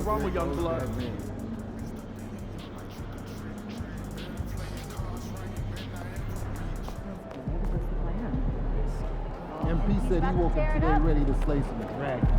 wrong with young blood. MP said he woke up today ready to slay some dragons.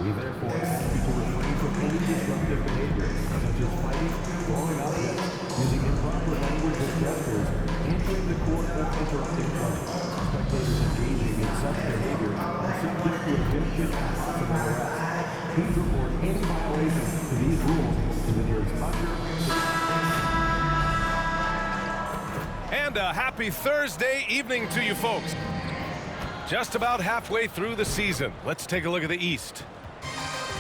We therefore ask you to refrain from any disruptive behavior, such as fighting, throwing objects, using improper language or gestures, entering the court or interrupting play. Spectators engaging in such behavior are subject to eviction and possible arrest. Please report any violations to these rules to the nearest usher. And a happy Thursday evening to you folks. Just about halfway through the season. Let's take a look at the East.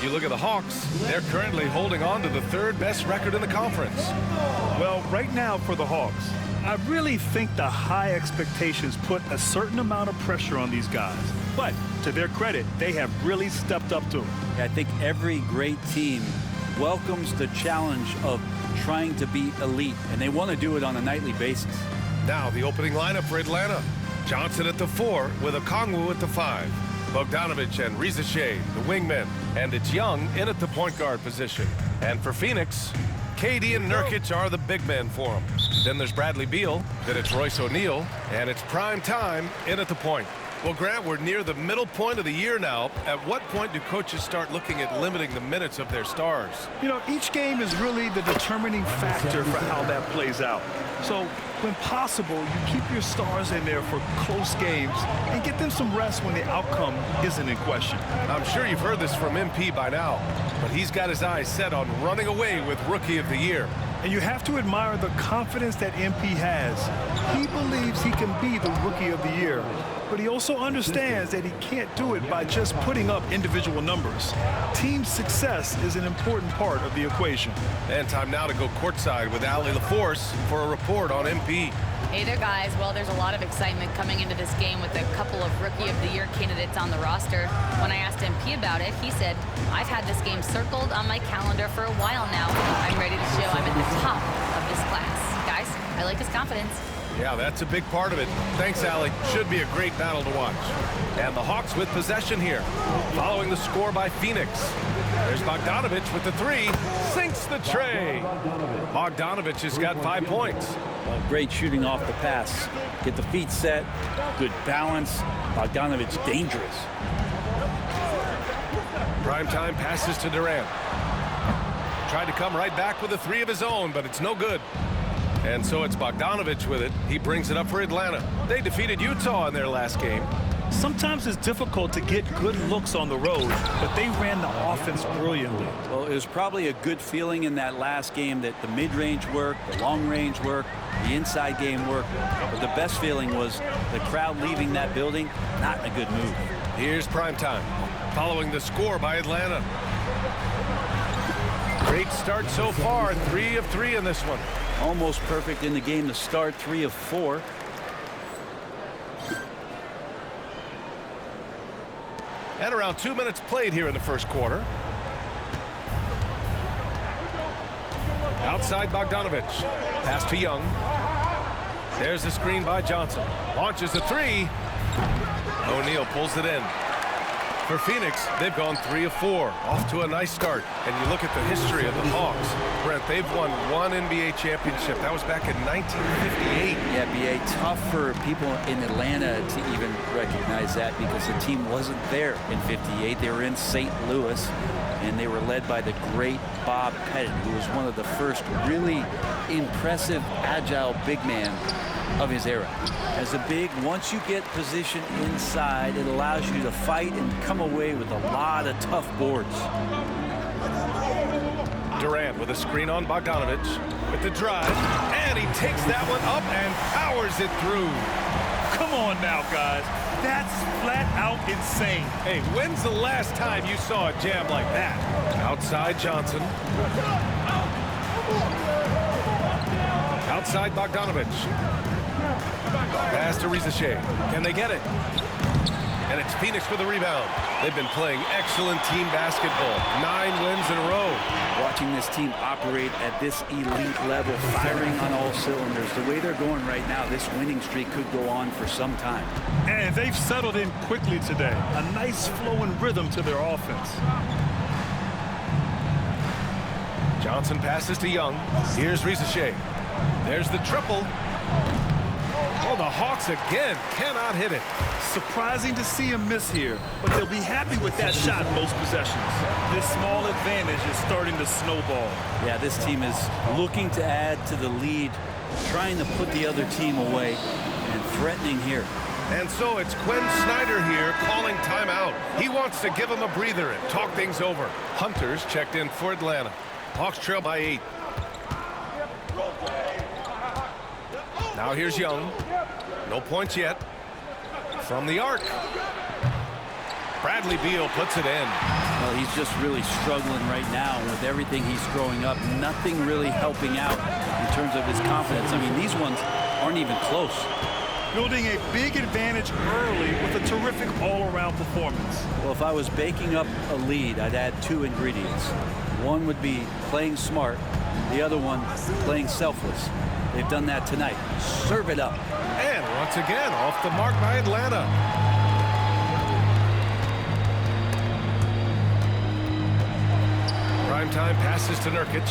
You look at the Hawks, they're currently holding on to the third best record in the conference. Well, right now for the Hawks, I really think the high expectations put a certain amount of pressure on these guys. But to their credit, they have really stepped up to it. I think every great team welcomes the challenge of trying to be elite, and they want to do it on a nightly basis. Now the opening lineup for Atlanta. Johnson at the 4 with Okongwu at the 5. Bogdanovich and Rizachet, the wingmen. And it's Young in at the point guard position. And for Phoenix, KD and Nurkic are the big men for them. Then there's Bradley Beal, then it's Royce O'Neal, and it's prime time in at the point. Well, Grant, we're near the middle point of the year now. At what point do coaches start looking at limiting the minutes of their stars? You know, each game is really the determining factor for how that plays out. So, when possible, you keep your stars in there for close games and get them some rest when the outcome isn't in question. I'm sure you've heard this from MP by now, but he's got his eyes set on running away with Rookie of the Year. And you have to admire the confidence that MP has. He believes he can be the Rookie of the Year, but he also understands that he can't do it by just putting up individual numbers. Team success is an important part of the equation. And time now to go courtside with Allie LaForce for a report on MP. Hey there, guys. Well, there's a lot of excitement coming into this game with a couple of Rookie of the Year candidates on the roster. When I asked MP about it, he said, I've had this game circled on my calendar for a while now. I'm ready to show I'm at the top of this class. Guys, I like his confidence. Yeah, that's a big part of it. Thanks, Allie. Should be a great battle to watch. And the Hawks with possession here, following the score by Phoenix. There's Bogdanovich with the 3, sinks the tray. Bogdanovich has got 5 points. Well, great shooting off the pass. Get the feet set, good balance. Bogdanovich dangerous. Primetime passes to Durant. Tried to come right back with a 3 of his own, but it's no good. And so it's Bogdanovich with it. He brings it up for Atlanta. They defeated Utah in their last game. Sometimes it's difficult to get good looks on the road, but they ran the offense brilliantly. Well, it was probably a good feeling in that last game that the mid-range worked, the long-range worked, the inside game worked. But the best feeling was the crowd leaving that building, not a good move. Here's primetime, following the score by Atlanta. Great start so far, 3 of 3 in this one. Almost perfect in the game to start, 3 of 4. And around 2 minutes played here in the first quarter. Outside Bogdanovich. Pass to Young. There's the screen by Johnson. Launches the 3. O'Neal pulls it in. For Phoenix, they've gone 3 of 4. Off to a nice start. And you look at the history of the Hawks. Brent, they've won 1 NBA championship. That was back in 1958. Yeah, B.A., tough for people in Atlanta to even recognize that because the team wasn't there in 58. They were in St. Louis, and they were led by the great Bob Pettit, who was one of the first really impressive, agile big men of his era. As a big, once you get position inside, it allows you to fight and come away with a lot of tough boards. Durant with a screen on Bogdanovich with the drive, and he takes that one up and powers it through. Come on now, guys. That's flat out insane. Hey, when's the last time you saw a jam like that? Outside Johnson. Outside Bogdanovich. Pass to Rizachet. Can they get it? And it's Phoenix with the rebound. They've been playing excellent team basketball. 9 wins in a row. Watching this team operate at this elite level, firing on all cylinders. The way they're going right now, this winning streak could go on for some time. And they've settled in quickly today. A nice flowing rhythm to their offense. Johnson passes to Young. Here's Rizachet. There's the triple. Oh, the Hawks again cannot hit it. Surprising to see him miss here, but they'll be happy with that shot most possessions. This small advantage is starting to snowball. Yeah, this team is looking to add to the lead, trying to put the other team away, and threatening here. And so it's Quinn Snyder here calling timeout. He wants to give him a breather and talk things over. Hunter's checked in for Atlanta. Hawks trail by 8. Now here's Young. No points yet. From the arc. Bradley Beal puts it in. Well, he's just really struggling right now with everything he's throwing up. Nothing really helping out in terms of his confidence. I mean, these ones aren't even close. Building a big advantage early with a terrific all-around performance. Well, if I was baking up a lead, I'd add 2 ingredients. One would be playing smart. The other one, playing selfless. They've done that tonight. Serve it up. And once again, off the mark by Atlanta. Primetime passes to Nurkic.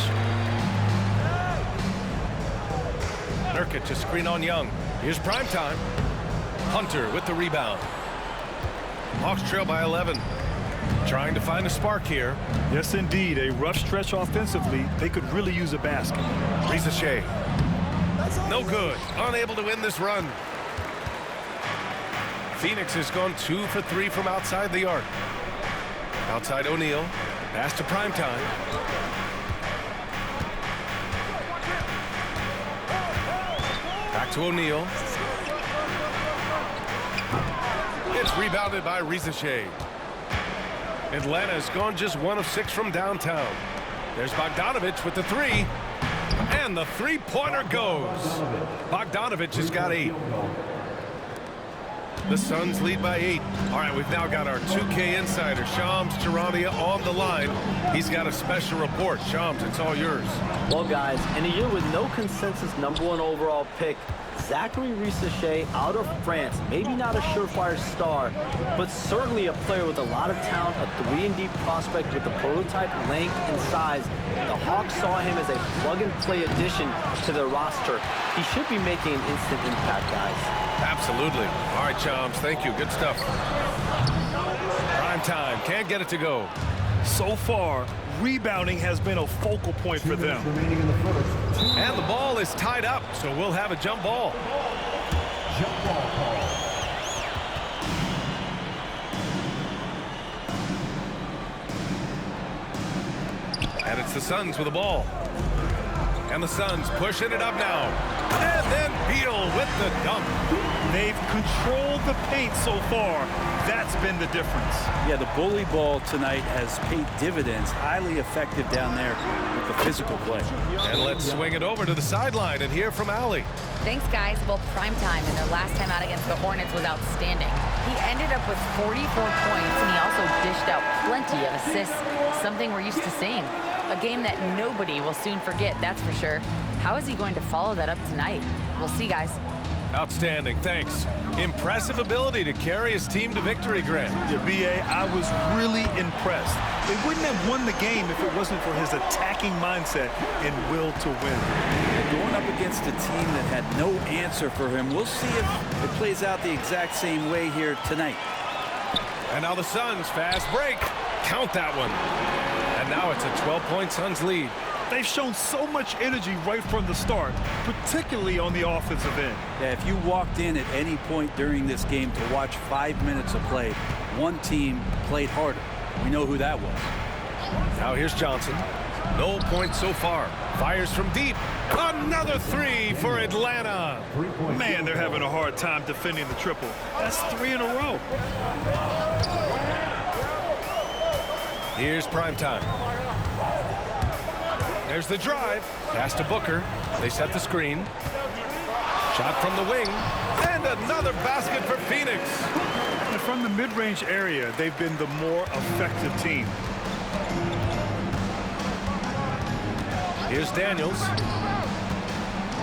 Nurkic, a screen on Young. Here's Primetime. Hunter with the rebound. Hawks trail by 11. Trying to find a spark here. Yes, indeed. A rough stretch offensively. They could really use a basket. Rizachet. No good. Unable to win this run. Phoenix has gone 2 for 3 from outside the arc. Outside O'Neal. Pass to Primetime. Back to O'Neal. It's rebounded by Rizachet. Atlanta's gone just 1 of 6 from downtown. There's Bogdanovich with the 3. And the three-pointer goes. Bogdanovich has got 8. The Suns lead by 8. All right, we've now got our 2K insider, Shams Charania, on the line. He's got a special report. Shams, it's all yours. Well, guys, in a year with no consensus #1 overall pick, Zachary Rizachet out of France, maybe not a surefire star, but certainly a player with a lot of talent, a 3-and-D prospect with the prototype length and size. The Hawks saw him as a plug-and-play addition to their roster. He should be making an instant impact, guys. Absolutely. All right, Shams, thank you. Good stuff. Prime time. Can't get it to go. So far, rebounding has been a focal point for them. And the ball is tied up, so we'll have a jump ball. Jump ball call. And it's the Suns with the ball. And the Suns pushing it up now. And then Beal with the dunk. They've controlled the paint so far. That's been the difference. Yeah, the bully ball tonight has paid dividends. Highly effective down there with the physical play. And let's swing it over to the sideline and hear from Allie. Thanks, guys. Well, Primetime in their last time out against the Hornets was outstanding. He ended up with 44 points, and he also dished out plenty of assists, something we're used to seeing. A game that nobody will soon forget, that's for sure. How is he going to follow that up tonight? We'll see, guys. Outstanding, thanks. Impressive ability to carry his team to victory, Grant. Yeah, B.A., I was really impressed. They wouldn't have won the game if it wasn't for his attacking mindset and will to win. Going up against a team that had no answer for him. We'll see if it plays out the exact same way here tonight. And now the Suns, fast break. Count that one. And now it's a 12-point Suns lead. They've shown so much energy right from the start, particularly on the offensive end. Yeah, if you walked in at any point during this game to watch 5 minutes of play, one team played harder. We know who that was. Now here's Johnson. No points so far. Fires from deep. Another three for Atlanta. Man, they're having a hard time defending the triple. That's 3 in a row. Here's primetime. There's the drive. Pass to Booker. They set the screen. Shot from the wing. And another basket for Phoenix. And from the mid-range area, they've been the more effective team. Here's Daniels.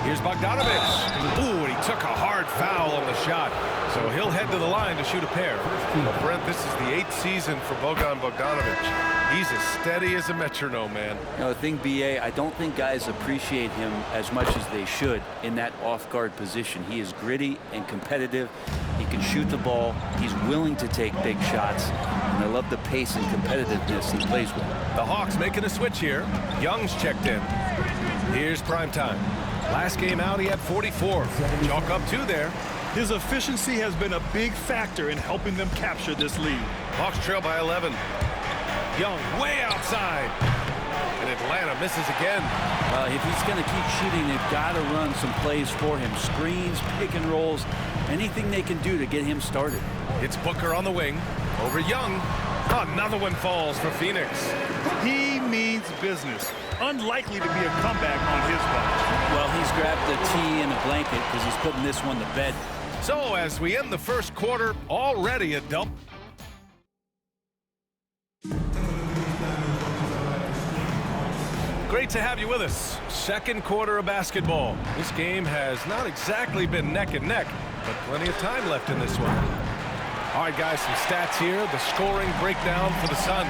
Here's Bogdanovich. Ooh, and he took a hard foul on the shot. So he'll head to the line to shoot a pair. Well, Brent, this is the 8th season for Bogdanovich. He's as steady as a metronome, man. You know, the thing, B.A., I don't think guys appreciate him as much as they should in that off-guard position. He is gritty and competitive. He can shoot the ball. He's willing to take big shots. And I love the pace and competitiveness he plays with. The Hawks making a switch here. Young's checked in. Here's primetime. Last game out, he had 44. Chalk up 2 there. His efficiency has been a big factor in helping them capture this lead. Hawks trail by 11. Young way outside. And Atlanta misses again. Well, if he's going to keep shooting, they've got to run some plays for him. Screens, pick and rolls, anything they can do to get him started. It's Booker on the wing. Over Young. Another one falls for Phoenix. He means business. Unlikely to be a comeback on his watch. Well, he's grabbed the tee and a blanket because he's putting this one to bed. So as we end the first quarter, already a double. Great to have you with us. Second quarter of basketball. This game has not exactly been neck and neck, but plenty of time left in this one. All right, guys, some stats here. The scoring breakdown for the Suns.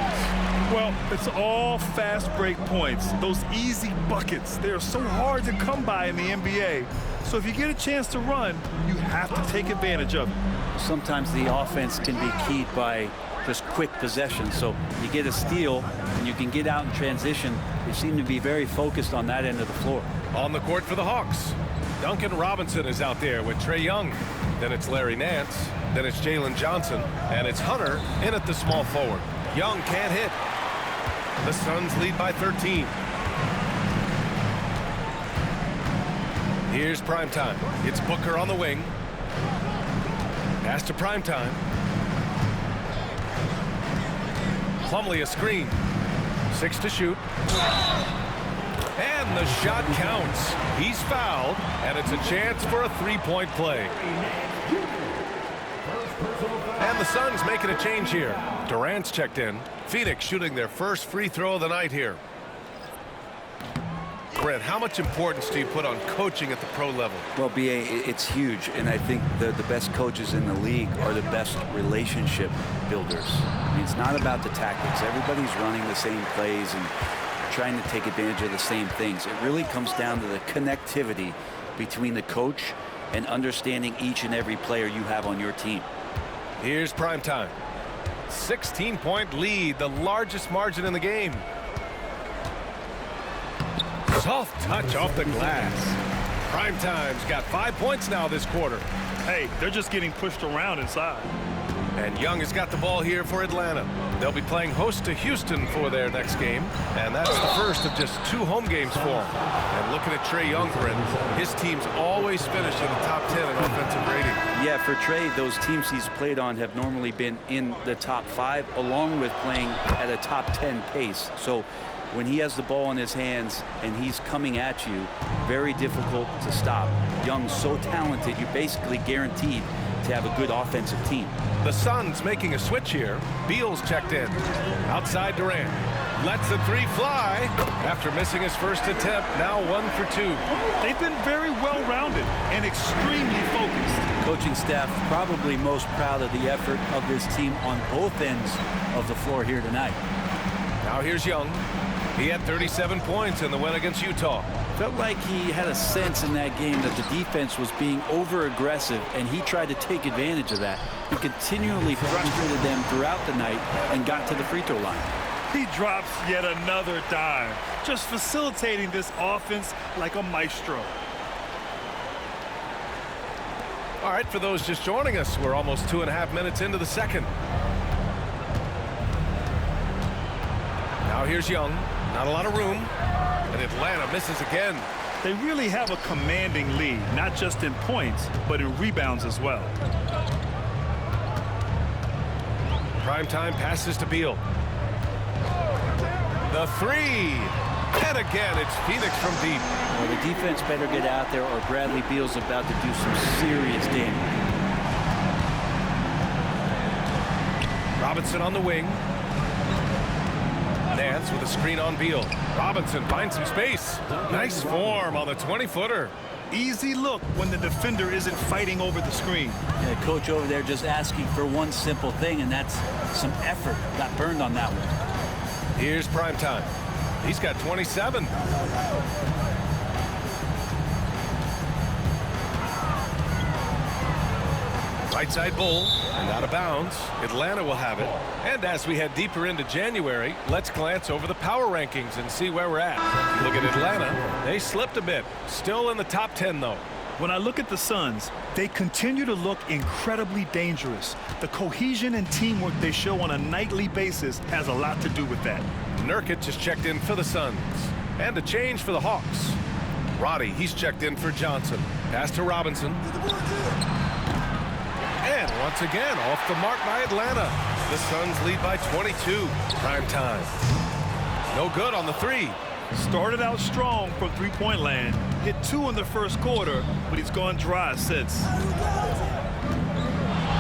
Well, it's all fast break points. Those easy buckets. They're so hard to come by in the NBA. So if you get a chance to run, you have to take advantage of it. Sometimes the offense can be keyed by just quick possession. So you get a steal and you can get out in transition. They seem to be very focused on that end of the floor. On the court for the Hawks. Duncan Robinson is out there with Trae Young. Then it's Larry Nance. Then it's Jalen Johnson. And it's Hunter in at the small forward. Young can't hit. The Suns lead by 13. Here's primetime. It's Booker on the wing. Pass to primetime. Plumlee a screen. 6 to shoot. And the shot counts. He's fouled, and it's a chance for a three-point play. And the Suns making a change here. Durant's checked in. Phoenix shooting their first free throw of the night here. Brent, how much importance do you put on coaching at the pro level? Well, B.A., it's huge, and I think the best coaches in the league are the best relationship builders. I mean, it's not about the tactics. Everybody's running the same plays and trying to take advantage of the same things. It really comes down to the connectivity between the coach and understanding each and every player you have on your team. Here's primetime. 16-point lead, the largest margin in the game. Soft touch off the glass. Primetime's got 5 points now this quarter. Hey, they're just getting pushed around inside. And Young has got the ball here for Atlanta. They'll be playing host to Houston for their next game. And that's the first of just 2 home games for them. And looking at Trae Young, Brent, his teams always finish in the top 10 in offensive rating. Yeah, for Trae, those teams he's played on have normally been in the top 5, along with playing at a top 10 pace. So when he has the ball in his hands and he's coming at you, very difficult to stop. Young's so talented, you're basically guaranteed to have a good offensive team. The Suns making a switch here. Beal's checked in. Outside Durant. Lets the 3 fly. After missing his first attempt, now 1 for 2. They've been very well-rounded and extremely focused. Coaching staff probably most proud of the effort of this team on both ends of the floor here tonight. Now here's Young. He had 37 points in the win against Utah. Felt like he had a sense in that game that the defense was being over-aggressive, and he tried to take advantage of that. He continually frustrated them throughout the night and got to the free throw line. He drops yet another dime, just facilitating this offense like a maestro. All right, for those just joining us, we're almost 2.5 minutes into the second. Now here's Young. Not a lot of room. And Atlanta misses again. They really have a commanding lead, not just in points, but in rebounds as well. Primetime passes to Beal. The three. And again, it's Phoenix from deep. Well, the defense better get out there or Bradley Beal's about to do some serious damage. Robinson on the wing. Nance with a screen on Beal. Robinson finds some space. Nice form on the 20-footer. Easy look when the defender isn't fighting over the screen. Yeah, coach over there just asking for one simple thing, and that's some effort. Got burned on that one. Here's Primetime. He's got 27. Right side Bull and out of bounds. Atlanta will have it. And as we head deeper into January, let's glance over the power rankings and see where we're at. Look at Atlanta. They slipped a bit. Still in the top 10, though. When I look at the Suns, they continue to look incredibly dangerous. The cohesion and teamwork they show on a nightly basis has a lot to do with that. Nurkic has checked in for the Suns. And a change for the Hawks. Roddy, he's checked in for Johnson. Pass to Robinson. And once again, off the mark by Atlanta. The Suns lead by 22. Prime time. No good on the three. Started out strong from three-point land. Hit 2 in the first quarter, but he's gone dry since.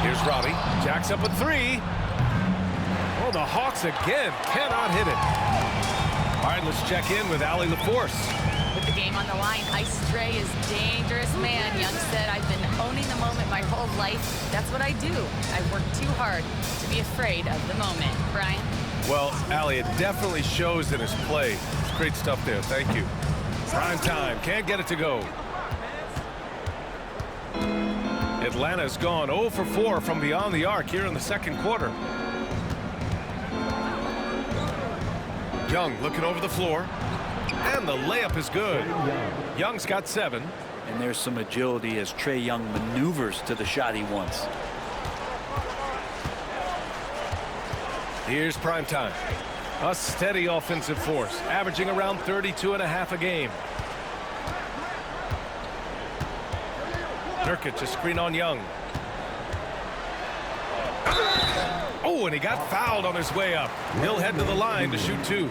Here's Robbie. Jacks up a three. Oh, the Hawks again cannot hit it. All right, let's check in with Allie LaForce. With the game on the line, Ice Trae is dangerous, man. Young said, I've been owning the moment my whole life. That's what I do. I work too hard to be afraid of the moment. Brian? Well, Allie, it definitely shows in his play. It's great stuff there. Thank you. Prime time. Can't get it to go. Atlanta's gone 0 for 4 from beyond the arc here in the second quarter. Young looking over the floor. And the layup is good. Young's got 7. And there's some agility as Trae Young maneuvers to the shot he wants. Here's Primetime. A steady offensive force, averaging around 32.5 a game. Nurkic, a screen on Young. Oh, and he got fouled on his way up. He'll head to the line to shoot 2.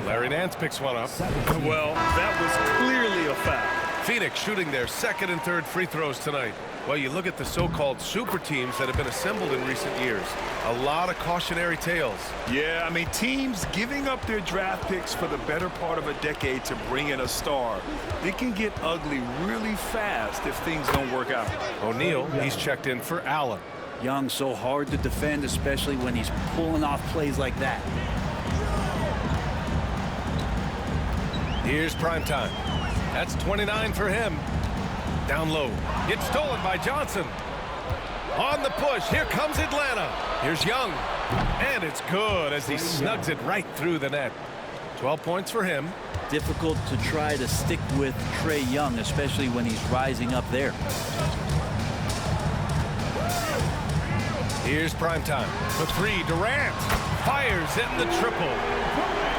Larry Nance picks one up. Well, that was clearly a foul. Phoenix shooting their second and third free throws tonight. Well, you look at the so-called super teams that have been assembled in recent years. A lot of cautionary tales. Yeah, I mean, teams giving up their draft picks for the better part of a decade to bring in a star. It can get ugly really fast if things don't work out. O'Neal, he's checked in for Allen. Young so hard to defend, especially when he's pulling off plays like that. Here's Primetime. That's 29 for him. Down low. It's stolen by Johnson. On the push. Here comes Atlanta. Here's Young. And it's good as he snugs it right through the net. 12 points for him. Difficult to try to stick with Trae Young, especially when he's rising up there. Here's Primetime. The three. Durant fires in the triple.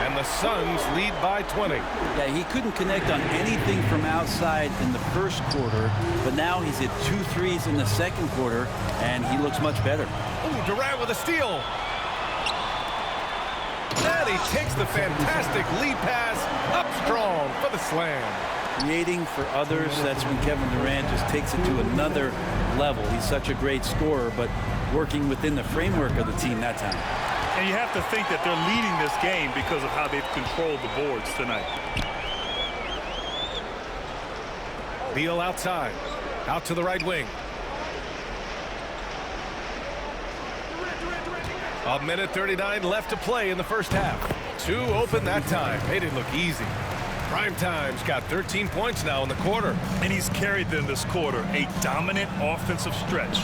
And the Suns lead by 20. Yeah, he couldn't connect on anything from outside in the first quarter, but now he's hit 2 threes in the second quarter, and he looks much better. Oh, Durant with a steal. And he takes the fantastic lead pass up strong for the slam. Creating for others, that's when Kevin Durant just takes it to another level. He's such a great scorer, but working within the framework of the team that time. And you have to think that they're leading this game because of how they've controlled the boards tonight. Beal outside. Out to the right wing. A minute 39 left to play in the first half. 2 open that time. Made it look easy. Primetime's got 13 points now in the quarter. And he's carried them this quarter. A dominant offensive stretch.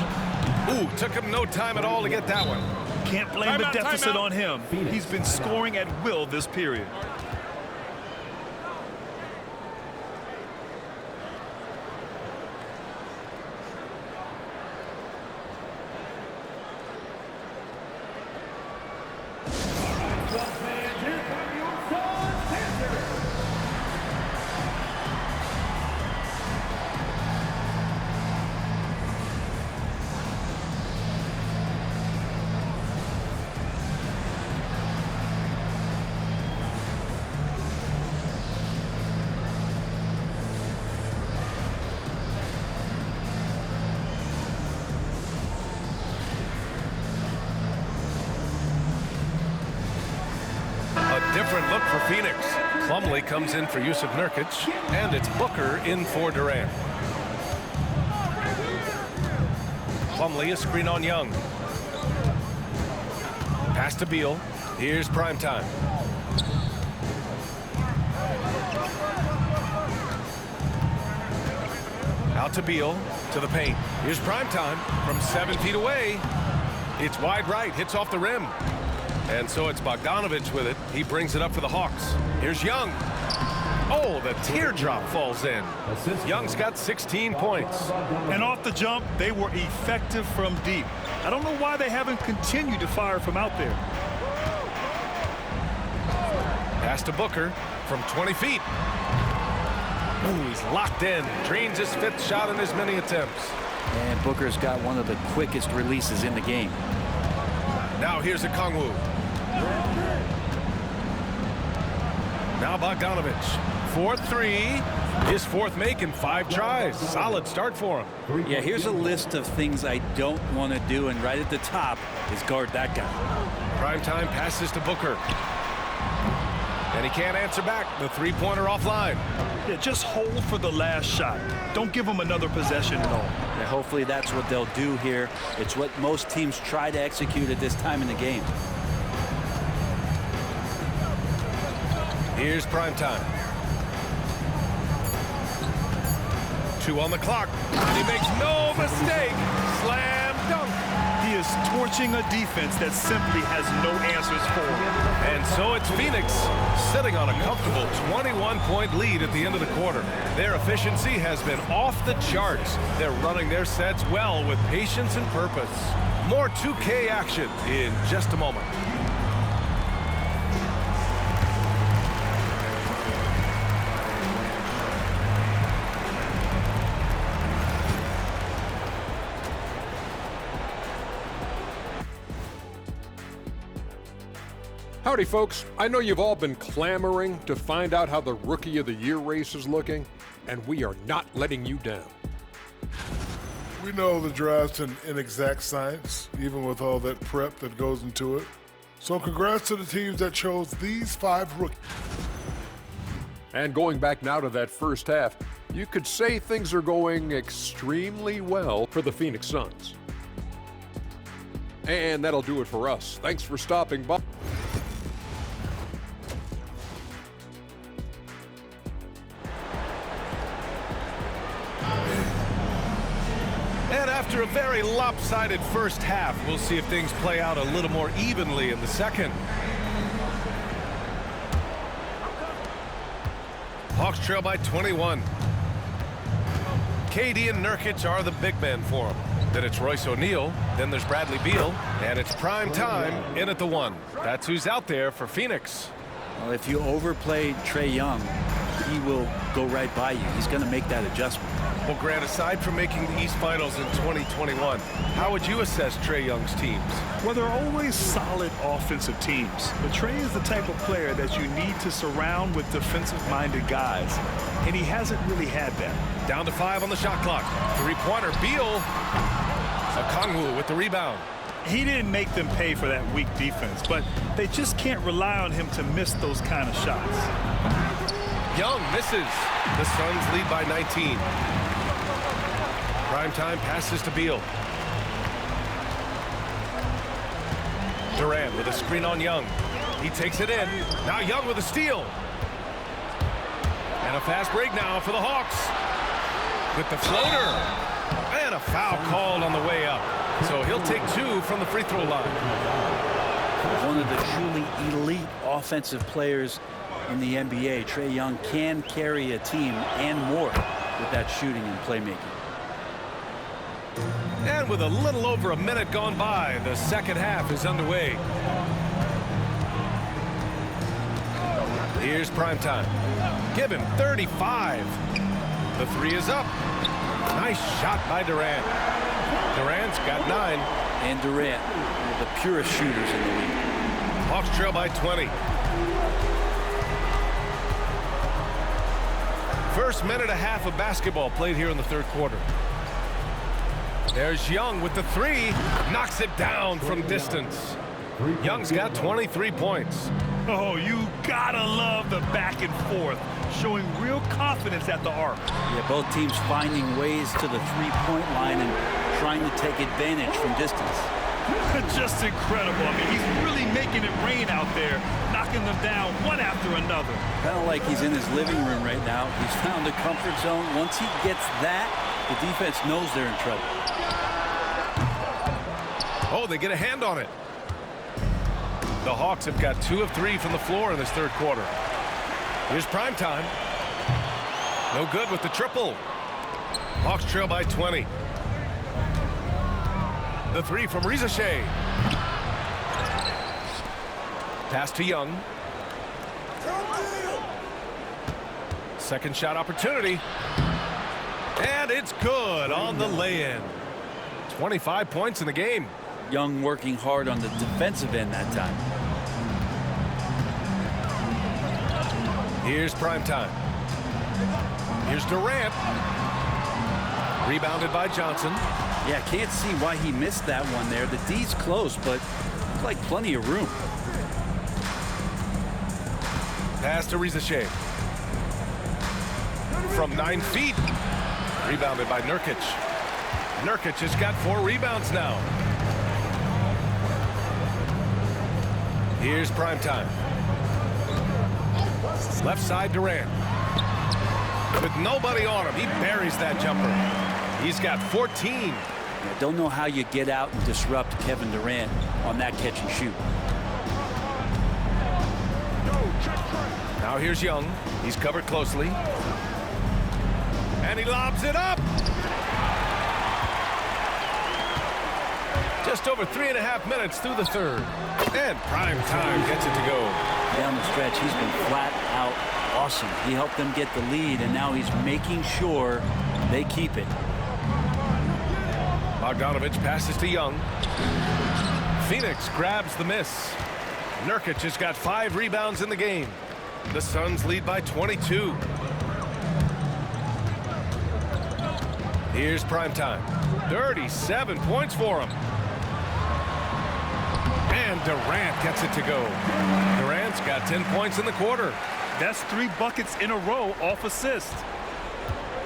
Ooh, took him no time at all to get that one. Can't blame the deficit on him. He's been scoring at will this period. Different look for Phoenix. Plumlee comes in for Yusuf Nurkic, and it's Booker in for Durant. Plumlee, a screen on Young. Pass to Beal. Here's prime time. Out to Beal, to the paint. Here's prime time from 7 feet away. It's wide right, hits off the rim. And so it's Bogdanovic with it. He brings it up for the Hawks. Here's Young. Oh, the teardrop falls in. Young's got 16 points. And off the jump, they were effective from deep. I don't know why they haven't continued to fire from out there. Pass to Booker from 20 feet. Ooh, he's locked in. Drains his 5th shot in as many attempts. And Booker's got one of the quickest releases in the game. Now here's a Kongwu. Now Bogdanovic. 4-3. His 4th make in 5 tries. Solid start for him. Yeah, here's a list of things I don't want to do, and right at the top is guard that guy. Primetime passes to Booker. And he can't answer back. The 3-pointer offline. Yeah, just hold for the last shot. Don't give him another possession at all. Yeah, hopefully that's what they'll do here. It's what most teams try to execute at this time in the game. Here's prime time. 2 on the clock. And he makes no mistake. Slam dunk. He is torching a defense that simply has no answers for him. And so it's Phoenix sitting on a comfortable 21-point lead at the end of the quarter. Their efficiency has been off the charts. They're running their sets well with patience and purpose. More 2K action in just a moment. Howdy, folks. I know you've all been clamoring to find out how the Rookie of the Year race is looking, and we are not letting you down. We know the draft's an inexact science, even with all that prep that goes into it. So congrats to the teams that chose these 5 rookies. And going back now to that first half, you could say things are going extremely well for the Phoenix Suns. And that'll do it for us. Thanks for stopping by. And after a very lopsided first half, we'll see if things play out a little more evenly in the second. Hawks trail by 21. KD and Nurkic are the big men for him. Then it's Royce O'Neal. Then there's Bradley Beal. And it's prime time in at the 1. That's who's out there for Phoenix. Well, if you overplay Trae Young, he will go right by you. He's going to make that adjustment. Well, Grant, aside from making the East Finals in 2021, how would you assess Trae Young's teams? Well, they're always solid offensive teams. But Trae is the type of player that you need to surround with defensive-minded guys. And he hasn't really had that. Down to 5 on the shot clock. 3-pointer. Beal. Okongwu with the rebound. He didn't make them pay for that weak defense, but they just can't rely on him to miss those kind of shots. Young misses. The Suns lead by 19. Primetime passes to Beal. Durant with a screen on Young. He takes it in. Now Young with a steal. And a fast break now for the Hawks. With the floater. And a foul called on the way up. So he'll take 2 from the free throw line. one of the truly elite offensive players in the NBA. Trae Young can carry a team and more with that shooting and playmaking. And with a little over a minute gone by, the second half is underway. Here's primetime. Give him 35. The three is up. Nice shot by Durant. Durant's got 9. And Durant, one of the purest shooters in the league. Hawks trail by 20. First minute and a half of basketball played here in the third quarter. There's Young with the 3. Knocks it down from distance. Young's got 23 points. Oh, you gotta love the back and forth, showing real confidence at the arc. Yeah, both teams finding ways to the three-point line and trying to take advantage from distance. Just incredible. I mean, he's really making it rain out there, knocking them down one after another. Kind of like he's in his living room right now. He's found the comfort zone. Once he gets that, the defense knows they're in trouble. Oh, they get a hand on it. The Hawks have got 2 of 3 from the floor in this third quarter. Here's primetime. No good with the triple. Hawks trail by 20. The 3 from Shea. Pass to Young. Second shot opportunity. And it's good on the lay-in. 25 points in the game. Young working hard on the defensive end that time. Here's primetime. Here's Durant. Rebounded by Johnson. Yeah, can't see why he missed that one there. The D's close, but looks like plenty of room. Pass to Shea. From 9 feet. Rebounded by Nurkic. Nurkic has got 4 rebounds now. Here's primetime. Left side Durant. With nobody on him, he buries that jumper. He's got 14. Yeah, don't know how you get out and disrupt Kevin Durant on that catch and shoot. Now here's Young. He's covered closely. And he lobs it up. Just over 3.5 minutes through the third. And prime time gets it to go. Down the stretch, he's been flat out awesome. He helped them get the lead, and now he's making sure they keep it. Bogdanovich passes to Young. Phoenix grabs the miss. Nurkic has got 5 rebounds in the game. The Suns lead by 22. Here's primetime. 37 points for him. And Durant gets it to go. Durant's got 10 points in the quarter. That's 3 buckets in a row off assist.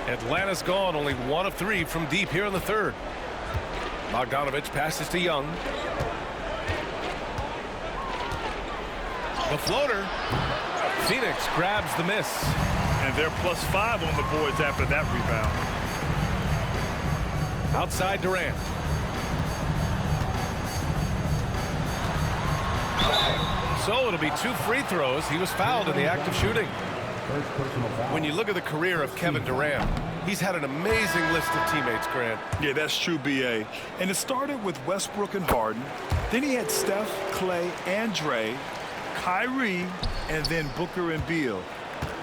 Atlanta's gone only 1 of 3 from deep here in the third. Bogdanovich passes to Young. The floater. Phoenix grabs the miss. And they're +5 on the boards after that rebound. Outside Durant. So it'll be 2 free throws. He was fouled in the act of shooting. When you look at the career of Kevin Durant, he's had an amazing list of teammates, Grant. Yeah, that's true, B.A. And it started with Westbrook and Harden. Then he had Steph, Clay, and Dre, Kyrie, and then Booker and Beal.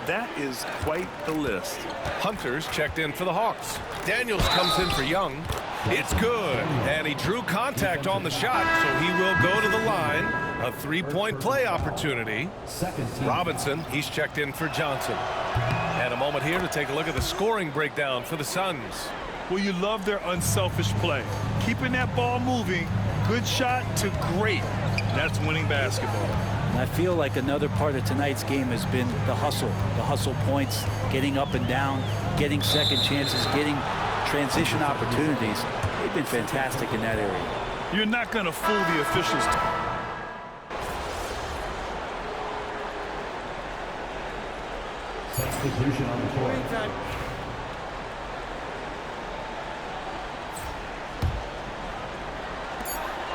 That is quite the list. Hunter's checked in for the Hawks. Daniels comes in for Young. It's good. And he drew contact on the shot, so he will go to the line. A 3-point play opportunity. Robinson, he's checked in for Johnson. And a moment here to take a look at the scoring breakdown for the Suns. Well, you love their unselfish play. Keeping that ball moving, good shot to great. That's winning basketball. And I feel like another part of tonight's game has been the hustle points, getting up and down, getting second chances, getting transition opportunities. They've been fantastic in that area. You're not going to fool the officials. Substitution on the court.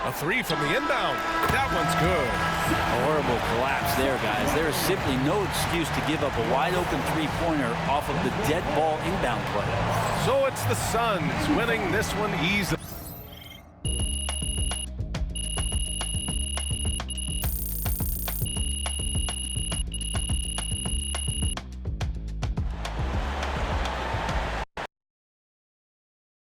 A three from the inbound. That one's good. A horrible collapse there, guys. There is simply no excuse to give up a wide-open three-pointer off of the dead ball inbound play. So it's the Suns winning this one easily.